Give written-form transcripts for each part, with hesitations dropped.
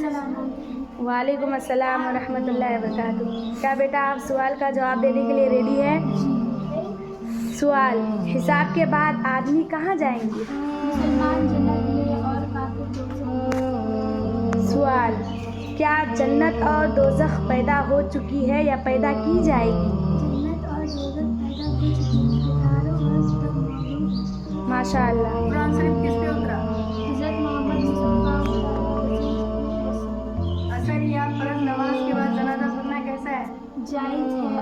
वालेकुम अस्सलाम व रहमतुल्लाहि व बरकातुहू। क्या बेटा आप सवाल का जवाब देने के लिए रेडी है? सवाल, हिसाब के बाद आदमी कहाँ जाएंगे? मुसलमान जन्नत में और काफिर दोज़ख। सवाल, क्या जन्नत और दोज़ख पैदा हो चुकी है या पैदा की जाएगी? जन्नत और दोज़ख पैदा हो चुकी हैं, हज़ारों वर्ष तक मौजूद। माशाअल्लाह। कुरान शरीफ किस पे उतरा? हज़रत मोहम्मद सल्लल्लाहु अलैहि वसल्लम। असर फर्ज नमाज के बाद जनाजा पढ़ना कैसा है? जायज़ है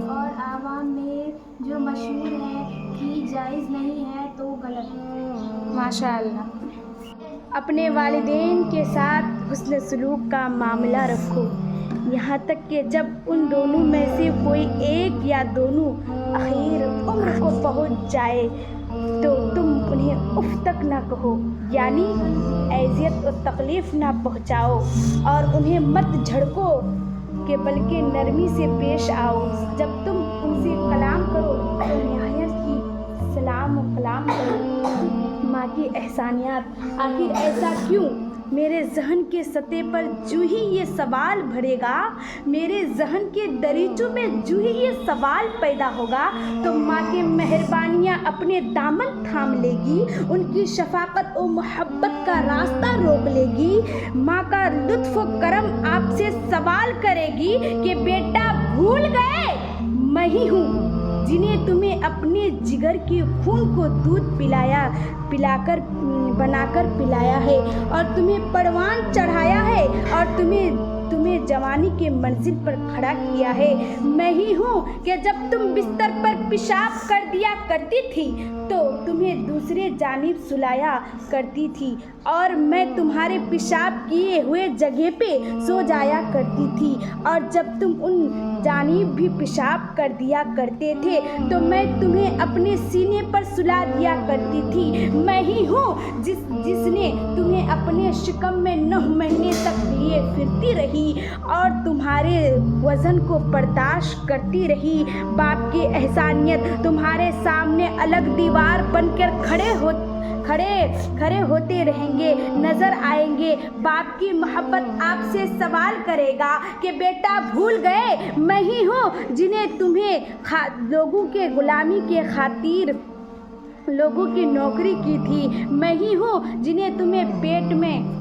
और आवाम में जो मशहूर है कि जायज़ नहीं है तो गलत है। माशाअल्लाह। अपने वालिदैन के साथ हुस्न सलूक का मामला रखो, यहाँ तक कि जब उन दोनों में से कोई एक या दोनों आखिर उम्र को पहुँच जाए तो तुम उन्हें उफ तक ना कहो, यानी अज़ियत और तकलीफ़ ना पहुँचाओ, और उन्हें मत झड़को कि बल्कि नरमी से पेश आओ। जब तुम उनसे कलाम करो तो निहायत की सलाम और कलाम करो। माँ की एहसानियात, आखिर ऐसा क्यों? मेरे ज़हन के सतह पर जो ही ये सवाल भरेगा, मेरे ज़हन के दरीचों में जो ही ये सवाल पैदा होगा, तो माँ की मेहरबानियाँ अपने दामन थाम लेगी, उनकी शफ़ाक़त और मोहब्बत का रास्ता रोक लेगी। माँ का लुत्फ़ व करम आपसे सवाल करेगी कि बेटा भूल गए, मैं ही हूँ जिन्हें तुम्हें अपने जिगर के खून को दूध पिलाकर बनाकर पिलाया है, और तुम्हें परवान चढ़ाया है, और तुम्हें जवानी के मंजिल पर खड़ा किया है। मैं ही हूँ कि जब तुम बिस्तर पर पेशाब कर दिया करती थी तो तुम्हें दूसरे जानिब सुलाया करती थी, और मैं तुम्हारे पेशाब किए हुए जगह पे सो जाया करती थी, और जब तुम उन जानिब भी पेशाब कर दिया करते थे तो मैं तुम्हें अपने सीने पर सुला दिया करती थी। मैं ही हूँ जिसने तुम्हें अपने शिकम में 9 महीने तक लिए फिरती रही और तुम्हारे वज़न को बर्दाश्त करती रही। बाप की एहसानियत तुम्हारे सामने अलग दीवार बनकर खड़े होते रहेंगे, नज़र आएंगे। बाप की मोहब्बत आपसे सवाल करेगा कि बेटा भूल गए, मैं ही हूँ जिन्हें तुम्हें लोगों के गुलामी के खातिर लोगों की नौकरी की थी। मैं ही हूँ जिन्हें तुम्हें पेट में